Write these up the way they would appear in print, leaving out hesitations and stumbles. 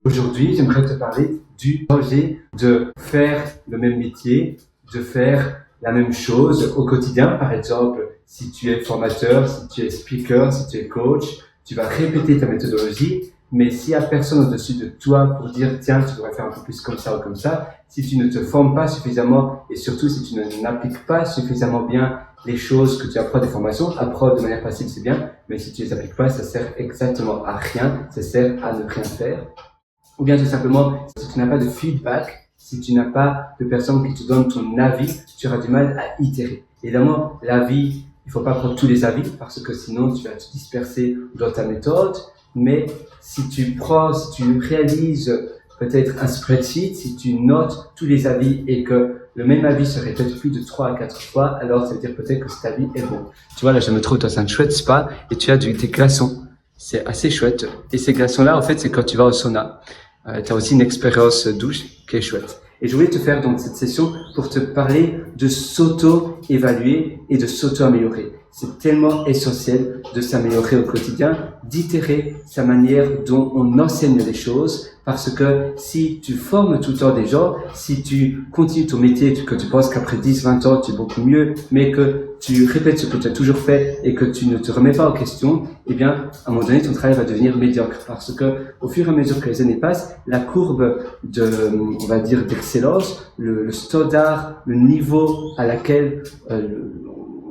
Aujourd'hui, j'aimerais te parler du danger de faire le même métier, de faire la même chose au quotidien. Par exemple, si tu es formateur, si tu es speaker, si tu es coach, tu vas répéter ta méthodologie, mais s'il n'y a personne au-dessus de toi pour dire tiens, tu devrais faire un peu plus comme ça ou comme ça, si tu ne te formes pas suffisamment et surtout si tu n'appliques pas suffisamment bien les choses que tu apprends des formations, apprendre de manière passive c'est bien, mais si tu les appliques pas, ça sert exactement à rien, ça sert à ne rien faire. Ou bien tout simplement, si tu n'as pas de feedback, si tu n'as pas de personne qui te donne ton avis, tu auras du mal à itérer. Évidemment, l'avis, il faut pas prendre tous les avis parce que sinon tu vas te disperser dans ta méthode. Mais si tu réalises peut-être un spreadsheet, si tu notes tous les avis et que le même avis se répète plus de 3 à 4 fois, alors ça veut dire peut-être que cet avis est bon. Tu vois, là, je me trouve dans un chouette spa et tu as des glaçons. C'est assez chouette. Et ces glaçons-là, en fait, c'est quand tu vas au sauna. Tu as aussi une expérience douche qui est chouette. Et je voulais te faire donc cette session pour te parler de s'auto-évaluer et de s'auto-améliorer. C'est tellement essentiel de s'améliorer au quotidien, d'itérer sa manière dont on enseigne les choses, parce que si tu formes tout le temps des gens, si tu continues ton métier, que tu penses qu'après 10, 20 ans, tu es beaucoup mieux, mais que tu répètes ce que tu as toujours fait et que tu ne te remets pas en question, eh bien, à un moment donné, ton travail va devenir médiocre, parce que au fur et à mesure que les années passent, la courbe on va dire, d'excellence, le standard, le niveau à laquelle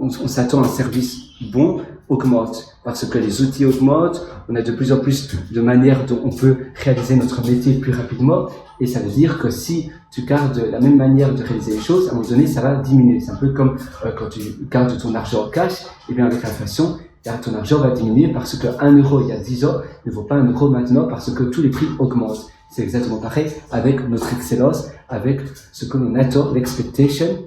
on s'attend à un service bon augmente parce que les outils augmentent, on a de plus en plus de manières dont on peut réaliser notre métier plus rapidement et ça veut dire que si tu gardes la même manière de réaliser les choses, à un moment donné, ça va diminuer. C'est un peu comme quand tu gardes ton argent en cash, et bien avec l'inflation, ton argent va diminuer parce que 1 euro il y a 10 ans ne vaut pas 1 euro maintenant parce que tous les prix augmentent. C'est exactement pareil avec notre excellence, avec ce que l'on attend, l'expectation.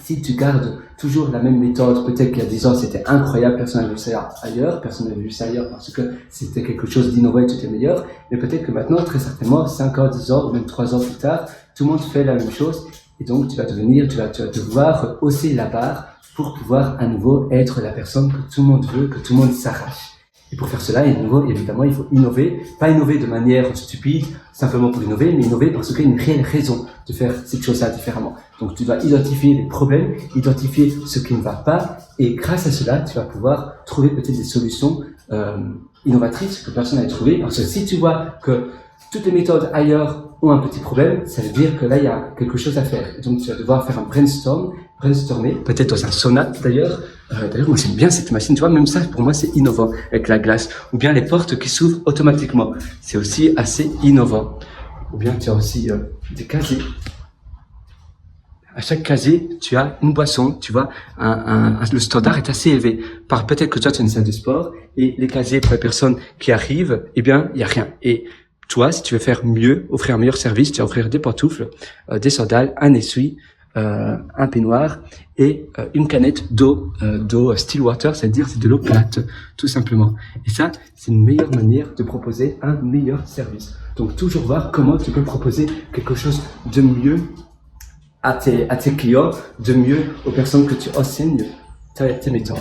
Si tu gardes toujours la même méthode, peut-être qu'il y a 10 ans c'était incroyable, personne n'a vu ça ailleurs, personne n'a vu ça ailleurs parce que c'était quelque chose d'innovant et tout est meilleur, mais peut-être que maintenant, très certainement, 5 ans, 10 ans, ou même 3 ans plus tard, tout le monde fait la même chose et donc tu vas devoir hausser la barre pour pouvoir à nouveau être la personne que tout le monde veut, que tout le monde s'arrache. Et pour faire cela, évidemment, il faut innover, pas innover de manière stupide, simplement pour innover, mais innover parce qu'il y a une réelle raison de faire cette chose-là différemment. Donc, tu dois identifier les problèmes, identifier ce qui ne va pas, et grâce à cela, tu vas pouvoir trouver peut-être des solutions innovatrices que personne n'a trouvées, parce que si tu vois que toutes les méthodes ailleurs ont un petit problème, ça veut dire que là, il y a quelque chose à faire. Donc, tu vas devoir faire un brainstormer, peut-être dans un sauna d'ailleurs. D'ailleurs, moi, j'aime bien cette machine, tu vois, même ça, pour moi, c'est innovant, avec la glace. Ou bien les portes qui s'ouvrent automatiquement. C'est aussi assez innovant. Ou bien, tu as aussi des casiers. À chaque casier, tu as une boisson, tu vois, le standard est assez élevé. Peut-être que toi, tu as une salle de sport, et les casiers pour les personnes qui arrivent, eh bien, il n'y a rien. Et toi, si tu veux faire mieux, offrir un meilleur service, tu vas offrir des pantoufles, des sandales, un essuie, un peignoir et une canette d'eau still water, c'est-à-dire c'est de l'eau plate, tout simplement. Et ça, c'est une meilleure manière de proposer un meilleur service. Donc toujours voir comment tu peux proposer quelque chose de mieux à tes clients, de mieux aux personnes que tu enseignes tes méthodes.